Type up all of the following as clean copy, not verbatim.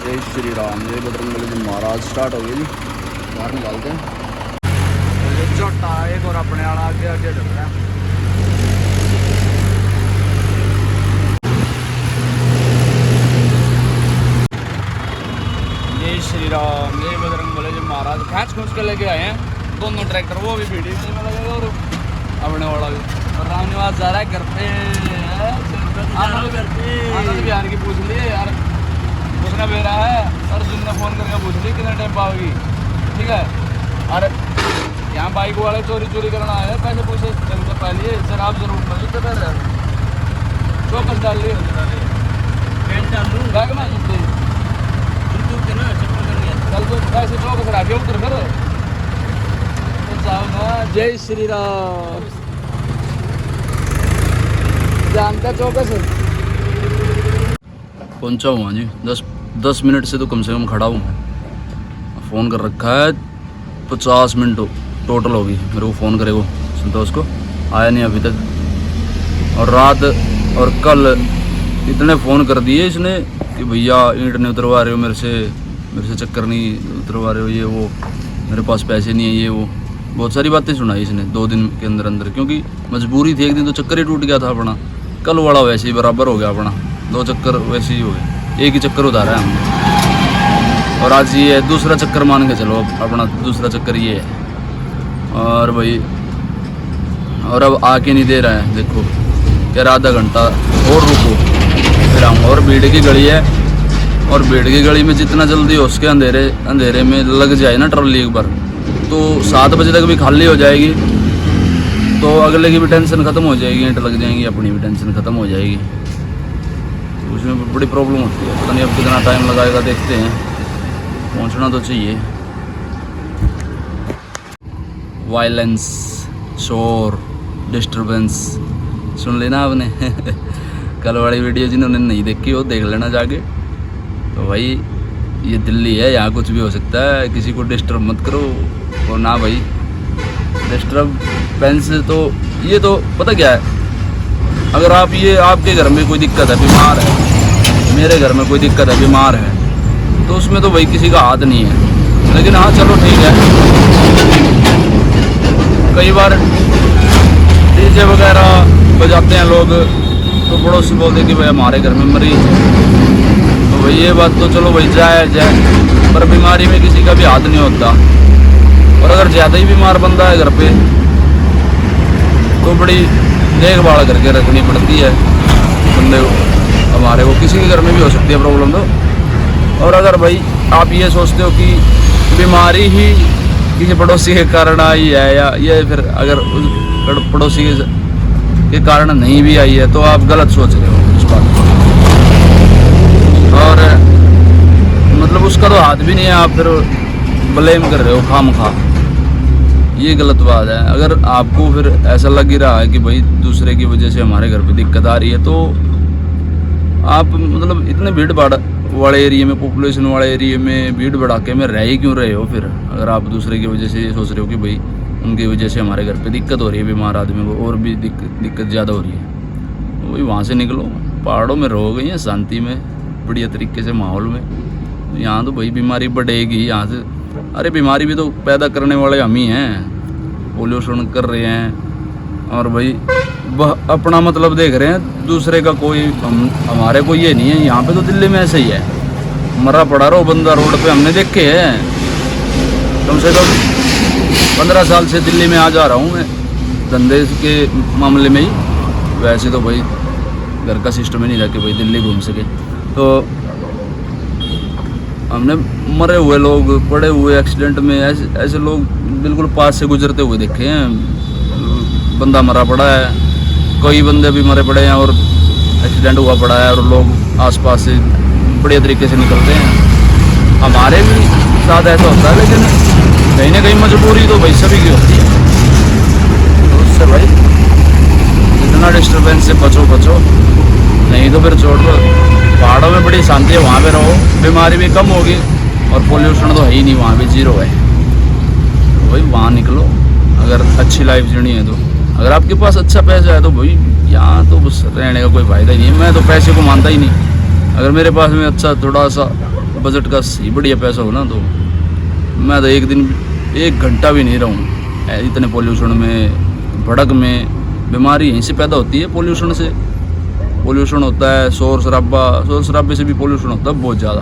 जय श्री राम, जय बजरंगबली जी महाराज। स्टार्ट हो गई जी, बाहर निकालते हैं। ये छोटा एक और अपने वाला आगे आगे चल रहा है। जय श्री राम, जय बजरंगबली जी महाराज। खींच खींच के लेके आए हैं दोनों ट्रैक्टर, वो भी वीडियो में लगेगा और अपने वाला भी। और राम निवास जा रहा है घर पे। आनंद बिहार की पूछ लिए यार, उसने बेरा है और जिनने फ़ोन करके पूछ ली कितने टाइम पाओगी। ठीक है, और यहाँ बाइक वाले चोरी करना आए, पैसे पूछे चलते पहले शराब जरूर मिली तो कर चौकस डाल ली बैग में कल तो पैसे चौकस रखे उतर फिर तो जाओ ना। जय श्री राम। जानता चौकस पहुँचा हुआ जी, 10 मिनट से तो कम से कम खड़ा हूँ। फ़ोन कर रखा है, 50 मिनट टोटल होगी मेरे को फ़ोन करे वो संतोष को, आया नहीं अभी तक। और रात और कल इतने फ़ोन कर दिए इसने कि भैया ईंट नहीं उतरवा रहे हो मेरे से चक्कर नहीं उतरवा रहे हो, ये वो मेरे पास पैसे नहीं है, ये वो बहुत सारी बातें सुनाई इसने 2 दिन के अंदर। क्योंकि मजबूरी थी, एक दिन तो चक्कर ही टूट गया था अपना, कल वाला वैसे ही बराबर हो गया अपना, 2 चक्कर वैसे ही हो गए, एक ही चक्कर उतारा है हमने। और आज ये दूसरा चक्कर मान के चलो, अपना दूसरा चक्कर ये है। और भाई और अब आके नहीं दे रहा है, देखो कह रहा आधा घंटा और रुको फिर आऊँगा। और भीड़ की गली है, और भीड़ की गली में जितना जल्दी हो उसके अंधेरे में लग जाए ना ट्रॉली एक बार, तो 7 बजे तक भी खाली हो जाएगी, तो अगले की भी टेंशन ख़त्म हो जाएगी, ईंट लग जाएंगी, अपनी भी टेंशन ख़त्म हो जाएगी। तो उसमें बड़ी प्रॉब्लम होती है। पता नहीं अब कितना टाइम लगाएगा, देखते हैं। पहुंचना तो चाहिए। वायलेंस, शोर, डिस्टर्बेंस सुन लेना आपने। कल वाली वीडियो जिन्होंने नहीं देखी वो देख लेना जाके। तो भाई ये दिल्ली है, यहाँ कुछ भी हो सकता है, किसी को डिस्टर्ब मत करो। और ना भाई डिस्टर्बेंस तो ये तो पता क्या है, अगर आप ये आपके घर में कोई दिक्कत है, बीमार है, मेरे घर में कोई दिक्कत है, बीमार है, तो उसमें तो भाई किसी का हाथ नहीं है। लेकिन हाँ चलो ठीक है, कई बार डीजे वगैरह बजाते हैं लोग, तो पड़ोसी बोलते हैं कि भाई हमारे घर में मरीज है, तो भाई ये बात तो चलो भाई जायज़ है, पर बीमारी में किसी का भी हाथ नहीं होता। और अगर ज़्यादा ही बीमार बंदा है घर पे तो बड़ी देखभाल करके रखनी पड़ती है बंदे को। हमारे को किसी के घर में भी हो सकती है प्रॉब्लम तो। और अगर भाई आप ये सोचते हो कि बीमारी ही किसी पड़ोसी के कारण आई है, या ये फिर अगर उस पड़ोसी के कारण नहीं भी आई है, तो आप गलत सोच रहे हो इस बात को। और मतलब उसका तो हाथ भी नहीं है, आप फिर ब्लेम कर रहे हो खामखा, ये गलत बात है। अगर आपको फिर ऐसा लग ही रहा है कि भाई दूसरे की वजह से हमारे घर पे दिक्कत आ रही है, तो आप मतलब इतने भीड़ भाड़ वाले एरिया में, पॉपुलेशन वाले एरिया में भीड़ भड़ाके में रह ही क्यों रहे हो फिर? अगर आप दूसरे की वजह से ये सोच रहे हो कि भाई उनकी वजह से हमारे घर पे दिक्कत हो रही है, बीमार आदमी को और भी दिक्कत ज़्यादा हो रही है, तो वही वहाँ से निकलो, पहाड़ों में रहो गई हैं शांति में, बढ़िया तरीके से माहौल में। यहाँ तो भाई बीमारी बढ़ेगी यहाँ से। अरे बीमारी भी तो पैदा करने वाले हम ही हैं, पोल्यूशन कर रहे हैं, और भाई अपना मतलब देख रहे हैं, दूसरे का कोई हमारे को ये नहीं है। यहाँ पे तो दिल्ली में ऐसे ही है, मरा पड़ा रहो बंदा रोड पे, हमने देखे हैं। कम से कम 15 साल से दिल्ली में आ जा रहा हूँ मैं, धंधे के मामले में ही। वैसे तो भाई घर का सिस्टम ही नहीं था कि भाई दिल्ली घूम सके, तो हमने मरे हुए लोग, पड़े हुए एक्सीडेंट में, ऐसे लोग बिल्कुल पास से गुजरते हुए देखे हैं। बंदा मरा पड़ा है, कई बंदे भी मरे पड़े हैं, और एक्सीडेंट हुआ पड़ा है, और लोग आसपास से बढ़िया तरीके से निकलते हैं। हमारे भी साथ ऐसा होता है, लेकिन कहीं ना कहीं मजबूरी तो भाई सभी की होती है। तो उससे भाई जितना डिस्टर्बेंस से बचो, नहीं तो फिर छोड़ दो। पहाड़ों में बड़ी शांति है, वहाँ पे रहो, बीमारी भी कम होगी, और पोल्यूशन तो है ही नहीं, वहाँ पे 0 है। तो भाई वहाँ निकलो अगर अच्छी लाइफ जीनी है तो। अगर आपके पास अच्छा पैसा है तो भाई यहाँ तो बस रहने का कोई फ़ायदा ही नहीं है। मैं तो पैसे को मानता ही नहीं। अगर मेरे पास में अच्छा थोड़ा सा बजट का सही बढ़िया पैसा हो ना तो मैं तो एक दिन 1 घंटा भी नहीं रहूँ इतने पोल्यूशन में, भड़क में। बीमारी यहीं से पैदा होती है, पोल्यूशन से। पोल्यूशन होता है, शोर शराबे से भी पोल्यूशन होता है बहुत ज़्यादा।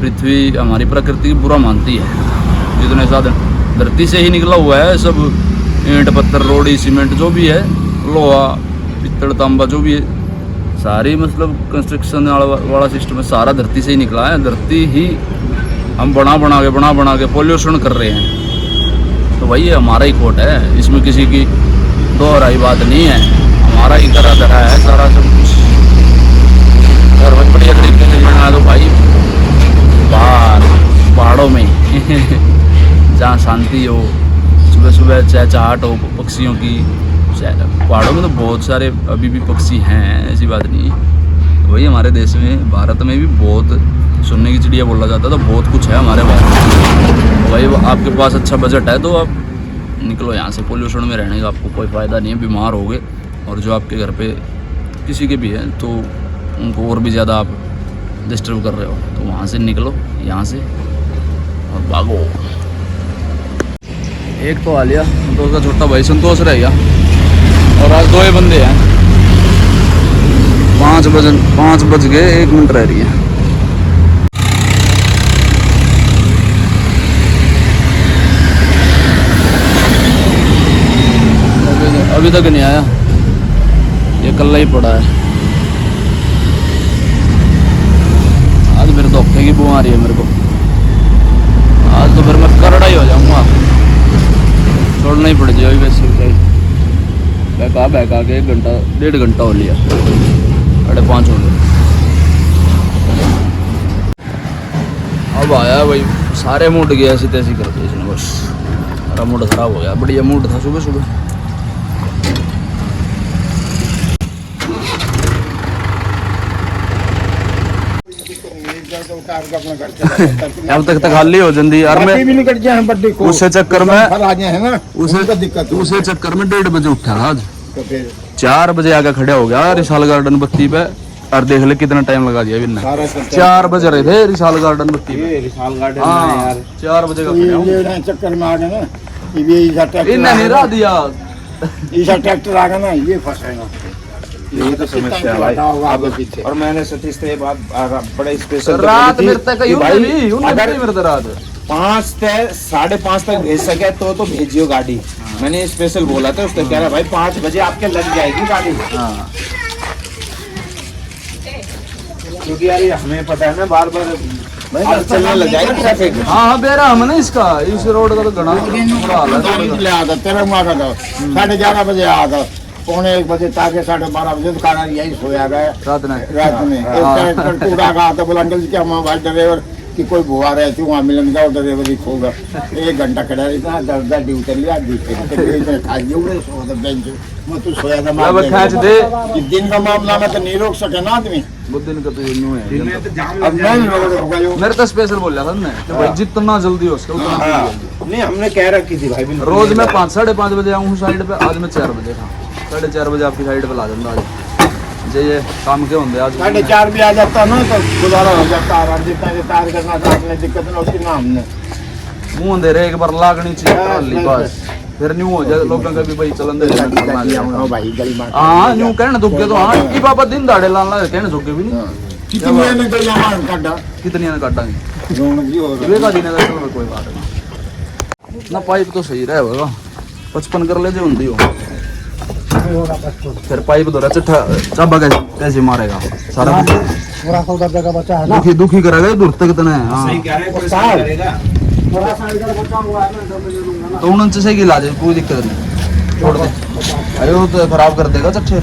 पृथ्वी हमारी प्रकृति की बुरा मानती है। जितने साधन धरती से ही निकला हुआ है सब, ईंट पत्थर रोड़ी सीमेंट जो भी है, लोहा पित्तल तांबा जो भी है, सारी मतलब कंस्ट्रक्शन वाला सिस्टम है, सारा धरती से ही निकला है। धरती ही हम बना के पोल्यूशन कर रहे हैं। तो वही हमारा ही खोट है, इसमें किसी की दोहराई बात नहीं है। हमारा ही करा धरा है सारा सब कुछ। और बहुत बढ़िया तरीके से रहना तो भाई बाहर पहाड़ों में जहाँ शांति हो, सुबह सुबह चहचहाट हो पक्षियों की। पहाड़ों में तो बहुत सारे अभी भी पक्षी हैं, ऐसी बात नहीं है। वही हमारे देश में, भारत में भी बहुत सुनने की चिड़िया बोला जाता तो बहुत कुछ है हमारे भारत में। वही आपके पास अच्छा बजट है तो आप निकलो यहाँ से। पोल्यूशन में रहने का आपको कोई फ़ायदा नहीं है, बीमार होगे। और जो आपके घर पे किसी के भी हैं तो उनको और भी ज़्यादा आप डिस्टर्ब कर रहे हो। तो वहाँ से निकलो, यहाँ से, और भागो। एक तो आ लिया, संतोष का छोटा भाई संतोष रह गया, और आज 2 ही बंदे हैं। 5 बज गए, 1 मिनट रह रही है। अभी तक नहीं आया, ये कल्ला ही पड़ा है। आज मेरे धोखे की बीमारी है मेरे को। आज तो फिर मैं करड़ा ही हो जाऊंगा, छोड़ना ही पड़ जाएगी वैसे। बहका के 1.5 घंटा हो लिया, 5:30 हो गए। अब आया भाई, सारे मूड गया, ऐसी तैसी कर दी इसने बस। सारा मूड खराब हो गया। बढ़िया मूड था सुबह सुबह। अब तक खाली हो जाती यार। मैं उसे चक्कर में 1:30 बजे उठा था आज। 4 बजे आके खड़े हो गया रिसाल गार्डन बत्ती पे, और देख ले कितना टाइम लगा दिया बिना। 4 बज रहे थे रिसाल गार्डन बत्ती पे। रिसाल गार्डन यार 4 बजे का चक्कर में आ गए ना, इन्हें नहीं रहा दिया। ट्रैक्टर आ गया ना, ये फंसेगा। ये तो समस्या है भाई। और मैंने सतीश से बात बड़े स्पेशल रात मेरे तक रात 5 से 5:30 तक भेज सके तो भेजियो गाड़ी। मैंने स्पेशल बोला था, उसने कह रहा भाई 5 बजे आपके लग जाएगी गाड़ी। क्योंकि यार हमें पता है ना, बार चलने लग जाएगा ट्रैफिक। हाँ बेरा हम ना इसका इस रोड का तो घना बुरा हाल है। 11:30 बजे आ गया, 1:45 बजे ताकि 12:30 बजे तो यही सोया गया रात में। कूड़ा का आता, बोला अंकल जी क्या हमारा भाई ड्राइवर कि कोई बुआ रहे थे वहाँ मिलन जाओ, ड्राइवर ही खो गया। 1 घंटा खड़ा रहता, 10 ड्यूटी लिया, सोया था। दिन का मामला में तो नहीं रोक सके ना आदमी, दिन का तो मेरे तो स्पेशल बोल रहा था भाई जितना जल्दी हो सके उतना। नहीं हमने कह रखी थी भाई, रोज मैं 5 साढ़े 5 बजे आऊँ साइड पे। आज मैं 4 बजे था, 4:30 बजे आपकी साइड पे ला दूंगा। आज ये काम के होंगे, आज 4:30 भी आ जाता ना तो गुजारा हो जाता आराम। जितना तार करना था आपने दिक्कत ना उसकी ना, हमने मुँह दे रहे एक बार लागनी चाहिए बस, फिर न्यू हो जाए लोगों का भी भाई चलन दे भाई। हाँ न्यू कहने दुखे तो हाँ की बाबा दिन दाड़े लाना कहने दुखे भी नहीं। कितनी काटा कोई बात नहीं ना। पाइप तो सही रहेगा, 55 कर ले जो होंगी हो। फिर पाइप दो चाबा कैसे मारेगा सारा दुखी करेगा दूर तक इतना है। तो उनसे सही गिला दे, कोई दिक्कत नहीं, छोड़ दे। अरे तो खराब कर देगा चच्छे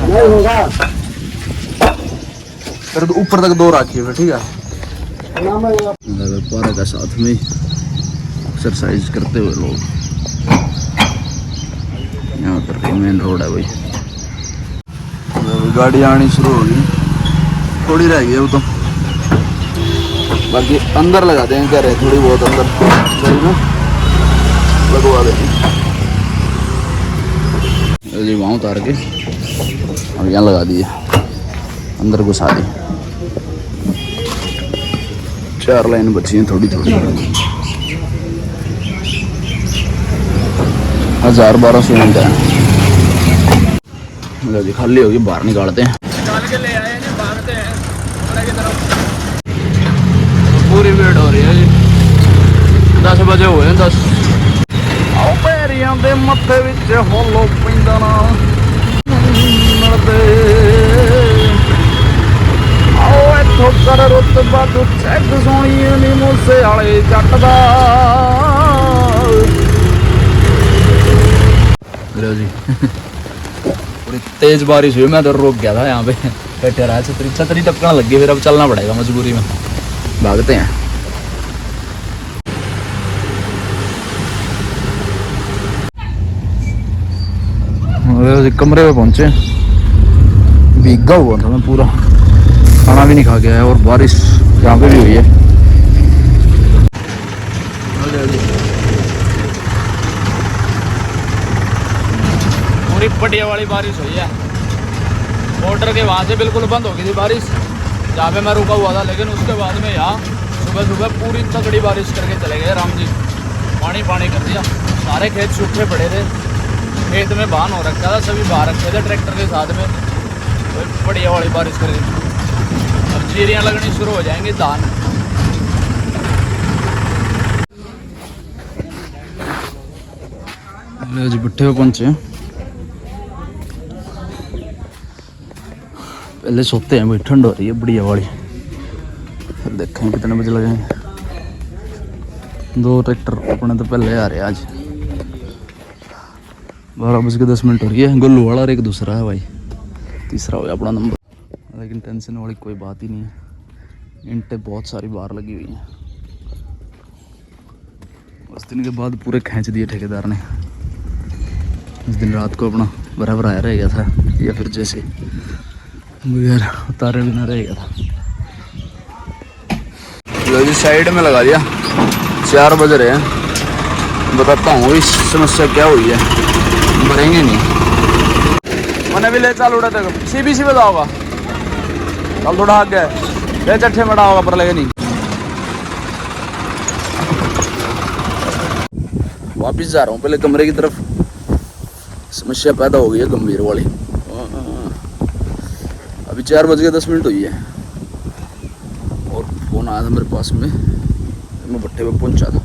फिर तो ऊपर तक 2 रखिए फिर, ठीक है। पारा का साथ में एक्सरसाइज करते हुए लोग यहाँ पर मेन रोड है भाई। गाड़ी आनी शुरू होगी, थोड़ी रह गई वो तो, बाकी अंदर लगा देंगे कह रहे, थोड़ी बहुत अंदर लगवा देंगे जी। वहाँ उतार के अब यहाँ लगा दिए, अंदर घुसा दी। 4 लाइन बची हैं थोड़ी थोड़ी। 1000-1200 यूनिट है। लो जी खाली होगी, बाहर निकालते हैं। निकाल के ले आए हैं, भागते हैं की तरफ। पूरी भीड़ हो रही है जी। 10 बजे हुए हैं 10। आओ पैरियां दे मत्थे विच होलो पैंदा ना नड़दे। आओ इथों कर रुतबा तू चैक सोनी नी मूसे वाले जट दा। लो जी पूरी तेज बारिश हुई, मैं तो रुक गया था यहाँ पे बैठे रहा। छतरी टपकने लग गई, फिर अब चलना पड़ेगा मजबूरी में। भागते हैं। कमरे में पहुंचे, भीगा हुआ था मैं पूरा, खाना भी नहीं खा गया है और बारिश यहाँ पे भी हुई है। पूरी बढ़िया वाली बारिश हुई है। बॉर्डर के वहाँ से बिल्कुल बंद हो गई थी बारिश जहाँ पे मैं रुका हुआ था, लेकिन उसके बाद में यहाँ सुबह सुबह पूरी तगड़ी बारिश करके चले गए राम जी। पानी पानी कर दिया, सारे खेत सूखे पड़े थे, खेत में बाहन हो रखा था, सभी बाहर रखे थे ट्रैक्टर के साथ में। तो बढ़िया वाली बारिश कर दी। अब चीरियाँ लगनी शुरू हो जाएंगी धान। जी भट्टे पे पहुंचे, पहले सोते हैं भाई, ठंड हो रही है बढ़िया वाली। फिर देखें कितने बजे लगेंगे। 2 ट्रैक्टर अपने तो पहले आ रहे हैं आज। 12:10 हो रही है। गुल्लू वाला और एक दूसरा है भाई, तीसरा हो गया अपना नंबर। लेकिन टेंशन वाली कोई बात ही नहीं है, ईंटें बहुत सारी बाहर लगी हुई हैं। उस दिन के बाद पूरे खींच दिए ठेकेदार ने। उस दिन रात को अपना बराबर आया रह गया था, या फिर जैसे यार उतारे बिना रह गया था। लो जी साइड में लगा दिया। 4 बज रहे हैं। बताता हूँ इस समस्या क्या हुई है। भरेंगे नहीं, मैंने भी ले चाल उड़ा तक CBC में जाओगा कल थोड़ा आगे ले चट्ठे में डाओगा पर लगे नहीं। वापिस जा रहा हूँ पहले कमरे की तरफ। समस्या पैदा हो गई है गंभीर वाली। अभी 4:10 हुई है और फोन आया था मेरे पास में। मैं भट्टे पे पहुंचा था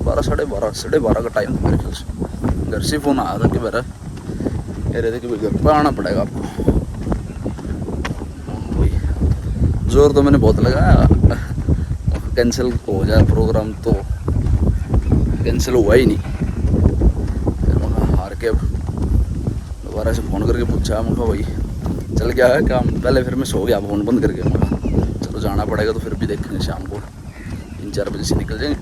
12:30 का टाइम था मेरे ख्याल से। घर से फ़ोन आया था कि मेरा कह रहे थे कि घर पर आना पड़ेगा आपको। जोर तो मैंने बहुत लगाया, कैंसिल हो जाए प्रोग्राम, तो कैंसिल हुआ ही नहीं। फिर मैं हार के अब दोबारा से फ़ोन करके पूछा, मैं भाई चल गया है काम। पहले फिर मैं सो गया फ़ोन बंद करके। मैं चलो जाना पड़ेगा तो फिर भी देखेंगे शाम को 3-4 बजे से निकल जाएंगे।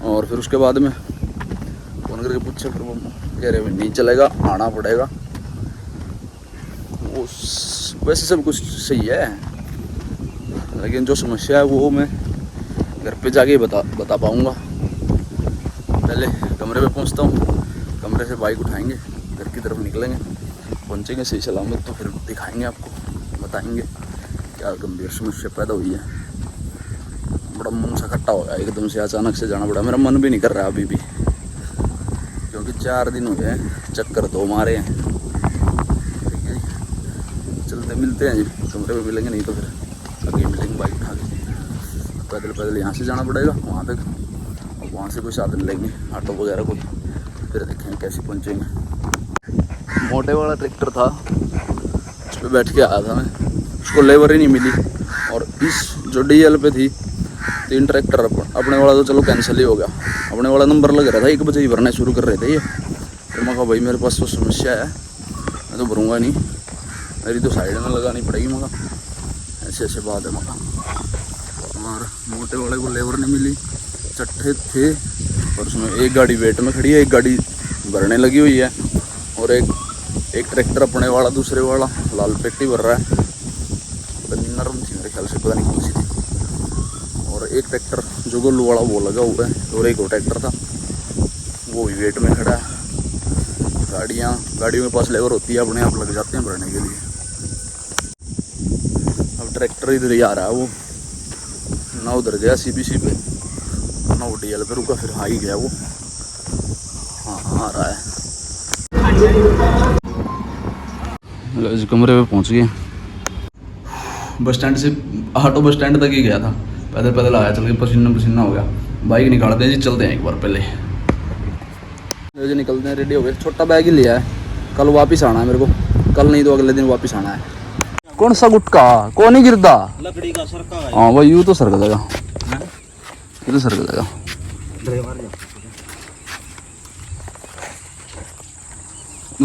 और फिर उसके बाद में फ़ोन करके पूछा, फिर वो कह रहे नहीं चलेगा, आना पड़ेगा। वो वैसे सब कुछ सही है, लेकिन जो समस्या है वो मैं घर पे जाके बता पाऊँगा। पहले कमरे पे पहुँचता हूँ, कमरे से बाइक उठाएंगे, घर की तरफ निकलेंगे, पहुँचेंगे सही सलामत, तो फिर दिखाएंगे आपको, बताएंगे क्या गंभीर समस्या पैदा हुई है। बड़ा मन सा खट्टा हो गया एकदम से, अचानक से जाना पड़ा। मेरा मन भी नहीं कर रहा अभी भी, क्योंकि 4 दिन हो गए चक्कर 2 मारे हैं। ठीक है जी, चलते मिलते हैं जी, कमरे पे मिलेंगे, नहीं तो फिर आगे मिलेंगे बाइक उठा के। पैदल यहाँ से जाना पड़ेगा वहाँ तक, और वहाँ से कोई साधन लेंगे, ऑटो वगैरह कोई, फिर देखेंगे कैसे पहुँचेंगे। मोटे वाला ट्रैक्टर था, उस पर बैठ के आया था मैं, उसको लेबर ही नहीं मिली। और इस जो DL पे थी 3 ट्रैक्टर, अपने वाला तो चलो कैंसिल ही हो गया। अपने वाला नंबर लग रहा था, 1 बजे ही भरना शुरू कर रहे थे ये। फिर मैं कहा भाई मेरे पास तो समस्या है, मैं तो भरूँगा नहीं, मेरी तो साइड में लगानी पड़ेगी। मैं कहा ऐसे बात है। मैं कहा और मोटे वाले को लेबर नहीं मिली, चट्टे थे, और उसमें एक गाड़ी वेट में खड़ी है, एक गाड़ी भरने लगी हुई है, और एक ट्रैक्टर अपने वाला, दूसरे वाला लाल पेटी भर रहा है। नरम थी मेरे ख्याल से, पता नहीं कौन सी थी। और एक ट्रैक्टर जो गोलू वाला वो लगा हुआ है, और एक वो ट्रैक्टर था वो भी वेट में खड़ा है। गाड़ियों के पास लेबर होती है, अपने आप लग जाते हैं भरने के लिए। अब ट्रैक्टर इधर ही आ रहा है, वो ना उधर गया CBC पे, ना वो DL पे रुका, फिर हाई गया वो। हाँ आ रहा है। इस कमरे पे पहुंच गए। बस स्टैंड से ऑटो बस स्टैंड तक ही गया था, पैदल पैदल आया, चल के पसीना पसीना हो गया। बाइक निकालते हैं जी, चलते हैं एक बार पहले जी, निकलते हैं, रेडी हो गए। छोटा बैग ही लिया है, कल वापस आना है मेरे को, कल नहीं तो अगले दिन वापस आना है। कौन सा गुटका कौन नहीं गिरता, लकड़ी का सरका है। हाँ भाई यूँ तो सरक जाएगा, ये तो सरक जाएगा।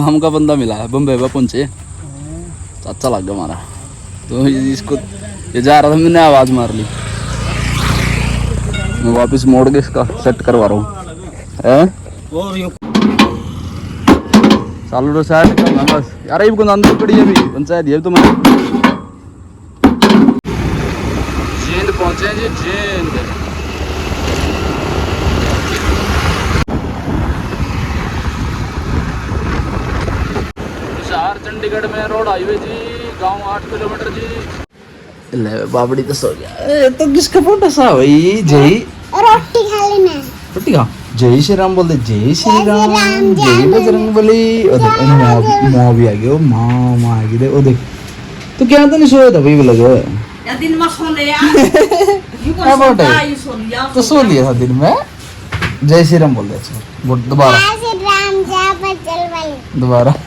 हम का बंदा मिला है, बम्बे में पहुंचे, अच्छा लग गया हमारा। तो इसको ये जा रहा था, मैंने आवाज़ मार ली, मैं वापस मोड़ के इसका सेट करवा रहा हूँ। चालू तो सेट करना बस यार, ये को अंदर पड़ी है अभी पंचायत ये तुम्हारे। जींद पहुंचे जी, जींद। शहर चंडीगढ़ में रोड हाईवे जी, गांव 8 किलोमीटर जी। ले बाबड़ी तो सो गया। तो किसका फोटो सा भाई? जय रोटी खा लेना, रोटी खा। जय श्री राम बोल दे, जय श्री राम, जय बजरंग बली। ओ देख माँ भी आ गई, ओ माँ आ गई। ओ देख तो क्या तो नहीं सोया था भाई, लगे या दिन में सो ले यार। तो सो लिया था दिन में। जय श्री राम बोल दे, दोबारा दोबारा। तो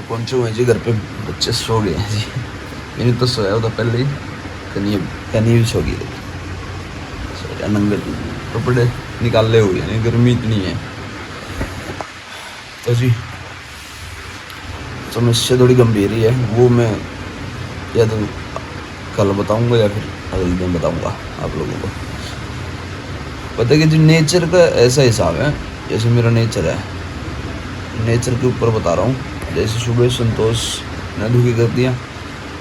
पहुंचे हुए जी घर पे, बच्चे सो गए हैं जी। मैंने तो सोया होता पहले ही, कनी भी सो गई, नंगे कपड़े निकाले हुए हैं, गर्मी इतनी है। तो जी समस्या थोड़ी गंभीर ही है, वो मैं या तो कल बताऊंगा या फिर अगले दिन बताऊंगा आप लोगों को। पता है कि जो नेचर का ऐसा हिसाब है, जैसे मेरा नेचर है, नेचर के ऊपर बता रहा हूँ। जैसे सुबह संतोष ने दुखी कर दिया,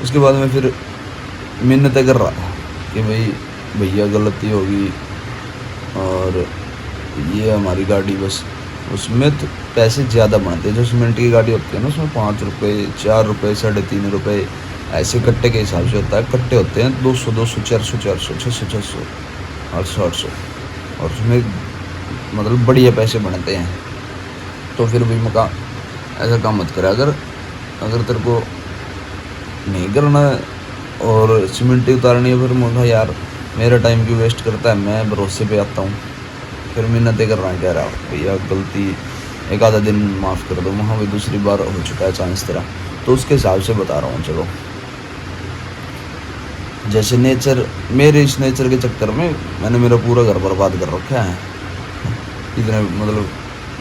उसके बाद में फिर मिन्नतें कर रहा था कि भाई भैया गलती होगी और ये हमारी गाड़ी, बस उसमें तो पैसे ज़्यादा बनते हैं। जो सीमेंट की गाड़ी होती है ना, उसमें 5 रुपये 4 रुपये 3.5 रुपये ऐसे कट्टे के हिसाब से होता है। कट्टे होते हैं 200 200 400 400 600 600 800 800, और उसमें मतलब बढ़िया पैसे बनते हैं। तो फिर भी मैं कहा ऐसा काम मत करे, अगर तेरे को नहीं करना है और सीमेंट उतारनी है, फिर मैं कहा यार मेरा टाइम क्यों वेस्ट करता है, मैं भरोसे पे आता हूँ। फिर मिन्नतें कर रहा है, कह रहा भैया गलती एक आधा दिन माफ़ कर दो। वहाँ भी दूसरी बार हो चुका है चांस तेरा, तो उसके हिसाब से बता रहा हूँ। चलो जैसे नेचर, मेरे इस नेचर के चक्कर में मैंने मेरा पूरा घर बर्बाद कर रखा है। इतने मतलब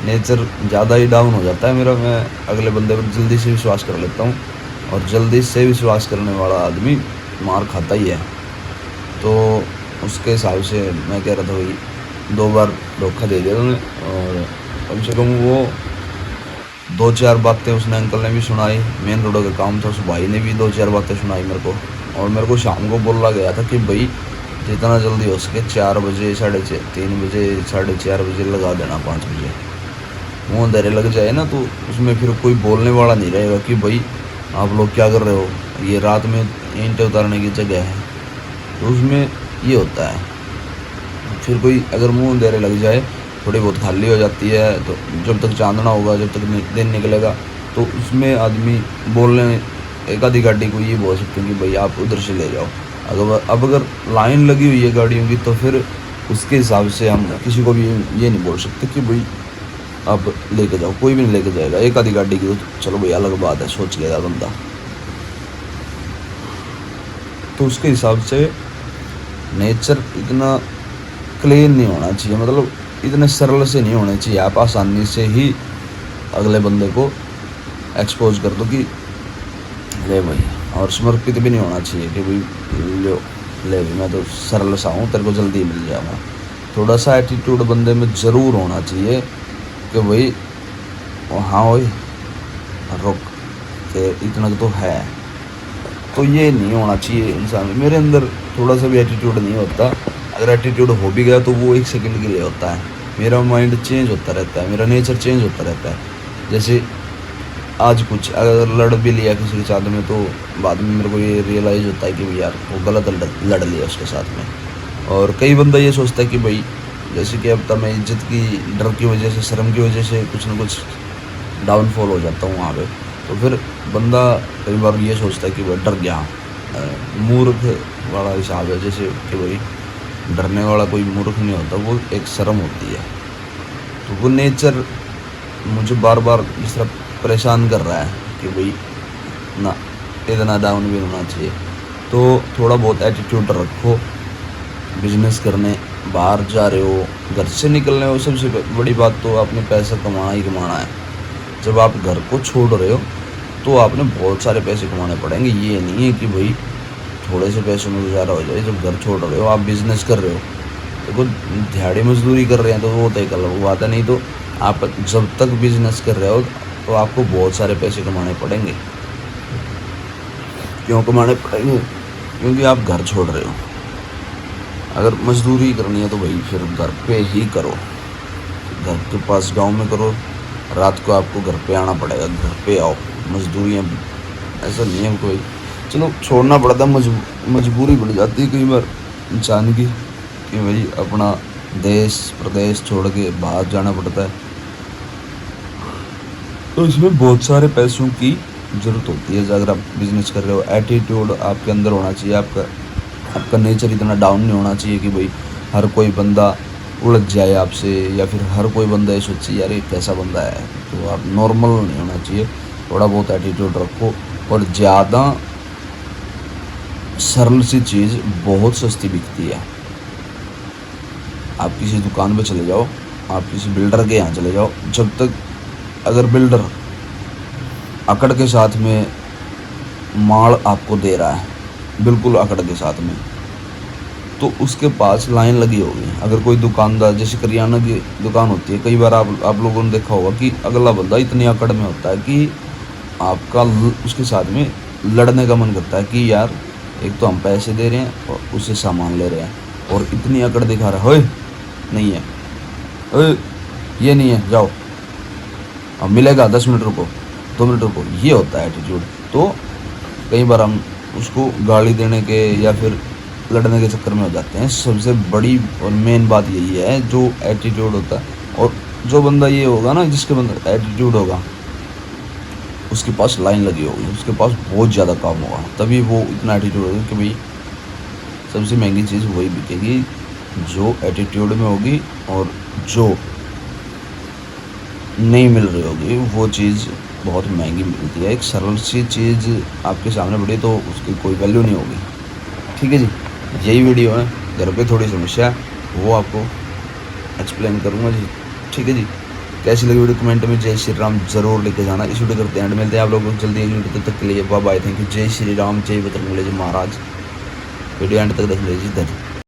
नेचर ज़्यादा ही डाउन हो जाता है मेरा, मैं अगले बंदे पर जल्दी से विश्वास कर लेता हूँ, और जल्दी से विश्वास करने वाला आदमी मार खाता ही है। तो उसके हिसाब से मैं कह रहा था भाई 2 बार धोखा दे दिया उन्होंने, और कम से कम वो 2-4 बातें उसने अंकल ने भी सुनाई, मेन रोड का काम था, उस भाई ने भी 2-4 बातें सुनाई मेरे को। और मेरे को शाम को बोला गया था कि भाई जितना जल्दी हो सके 4 बजे 3 बजे 4:30 बजे लगा देना, 5 बजे मुँह अंधेरे लग जाए ना, तो उसमें फिर कोई बोलने वाला नहीं रहेगा कि भाई आप लोग क्या कर रहे हो, ये रात में ईंटें उतारने की जगह है। तो उसमें ये होता है, फिर कोई अगर मुँह अंधेरे लग जाए, थोड़ी बहुत खाली हो जाती है, तो जब तक चांदना होगा, जब तक दिन निकलेगा, तो उसमें आदमी बोलने एक आधी गाड़ी को ये बोल सकते हैं कि भाई आप उधर से ले जाओ। अगर लाइन लगी हुई है गाड़ियों की, तो फिर उसके हिसाब से हम किसी को भी ये नहीं बोल सकते कि भाई आप लेके जाओ, कोई भी नहीं लेके जाएगा। एक आधी गाड़ी की तो चलो भाई अलग बात है, सोच गया बंदा। तो उसके हिसाब से नेचर इतना क्लीन नहीं होना चाहिए, मतलब इतने सरल से नहीं होने चाहिए। आप आसानी से ही अगले बंदे को एक्सपोज कर दो कि ले भाई, और समर्पित भी नहीं होना चाहिए कि भाई ले भाई मैं तो सरल सा हूँ, तेरे को जल्दी मिल जाएगा। थोड़ा सा एटीट्यूड बंदे में ज़रूर होना चाहिए कि भाई हाँ भाई रुक के इतना तो है। तो ये नहीं होना चाहिए इंसान में। मेरे अंदर थोड़ा सा भी एटीट्यूड नहीं होता। अगर एटीट्यूड हो भी गया तो वो 1 सेकंड के लिए होता है। मेरा माइंड चेंज होता रहता है, मेरा नेचर चेंज होता रहता है। जैसे आज कुछ अगर लड़ भी लिया किसी के साथ में तो बाद में मेरे को ये रियलाइज़ होता है कि भाई यार वो गलत लड़ लिया उसके साथ में। और कई बंदा ये सोचता है कि भाई जैसे कि अब तक मैं इज्जत की डर की वजह से, शर्म की वजह से कुछ ना कुछ डाउनफॉल हो जाता हूँ वहाँ पे, तो फिर बंदा कई बार ये सोचता है कि भाई डर गया। मूर्ख वाला हिसाब है, जैसे कि भाई डरने वाला कोई मूर्ख नहीं होता, वो एक शर्म होती है। तो वो नेचर मुझे बार बार इस तरह परेशान कर रहा है कि भाई ना इतना डाउन भी होना चाहिए। तो थोड़ा बहुत एटीट्यूड रखो। बिजनेस करने बाहर जा रहे हो, घर से निकल रहे हो, सबसे बड़ी बात तो आपने पैसा कमाना ही कमाना है। जब आप घर को छोड़ रहे हो तो आपने बहुत सारे पैसे कमाने पड़ेंगे। ये नहीं है कि भाई थोड़े से पैसों में गुजारा हो जाए। जब घर छोड़ रहे हो, आप बिजनेस कर रहे हो, देखो दिहाड़ी मजदूरी कर रहे हैं तो वो तो एक अलग बात है। नहीं तो आप जब तक बिजनेस कर रहे हो तो आपको बहुत सारे पैसे कमाने पड़ेंगे। क्यों कमाने पड़ेंगे? क्योंकि आप घर छोड़ रहे हो। अगर मजदूरी करनी है तो भाई फिर घर पे ही करो, घर के पास गांव में करो। रात को आपको घर पे आना पड़ेगा, घर पे आओ। मजदूरियाँ ऐसा नहीं है कोई, चलो छोड़ना पड़ता, मजबूरी बढ़ जाती है कई बार इंसान की कि भाई अपना देश प्रदेश छोड़ के बाहर जाना पड़ता है। तो इसमें बहुत सारे पैसों की ज़रूरत होती है। अगर आप बिजनेस कर रहे हो, एटीट्यूड आपके अंदर होना चाहिए। आपका नेचर इतना डाउन नहीं होना चाहिए कि भाई हर कोई बंदा उलझ जाए आपसे, या फिर हर कोई बंदा ये सोचे यार ये कैसा बंदा है। तो आप नॉर्मल नहीं होना चाहिए। थोड़ा बहुत एटीट्यूड रखो। और ज़्यादा सरल सी चीज़ बहुत सस्ती बिकती है। आप किसी दुकान पे चले जाओ, आप किसी बिल्डर के यहाँ चले जाओ, जब तक अगर बिल्डर अकड़ के साथ में माल आपको दे रहा है, बिल्कुल अकड़ के साथ में, तो उसके पास लाइन लगी होगी। अगर कोई दुकानदार, जैसे करियाना की दुकान होती है, कई बार आप लोगों ने देखा होगा कि अगला बंदा इतनी अकड़ में होता है कि आपका उसके साथ में लड़ने का मन करता है कि यार एक तो हम पैसे दे रहे हैं और उससे सामान ले रहे हैं, और इतनी अकड़ दिखा रहा है, होए नहीं है, ओए ये नहीं है, जाओ अब मिलेगा, 10 मिनट रुको, 2 मिनट रुको। ये होता है एटीट्यूड। तो कई बार हम उसको गाली देने के या फिर लड़ने के चक्कर में हो जाते हैं। सबसे बड़ी और मेन बात यही है, जो एटीट्यूड होता है। और जो बंदा ये होगा ना, जिसके बंदा एटीट्यूड होगा, उसके पास लाइन लगी होगी, उसके पास बहुत ज़्यादा काम होगा, तभी वो इतना एटीट्यूड होगा कि भाई सबसे महंगी चीज़ वही बिकेगी जो एटीट्यूड में होगी, और जो नहीं मिल रही होगी वो चीज़ बहुत महंगी मिलती है। एक सरल सी चीज़ आपके सामने पड़ी तो उसकी कोई वैल्यू नहीं होगी। ठीक है जी, यही वीडियो है। घर पे थोड़ी समस्या है, वो आपको एक्सप्लेन करूँगा जी। ठीक है जी, कैसी लगी वीडियो कमेंट में जय श्री राम ज़रूर लेके जाना। इस वीडियो करते हैं, मिलते हैं आप लोगों को जल्दी एक वीडियो, तब तक के लिए बाय बाय, थैंक यू। जय श्री राम, जय बजरंगबली जी महाराज। वीडियो एंड तक देख लीजिए।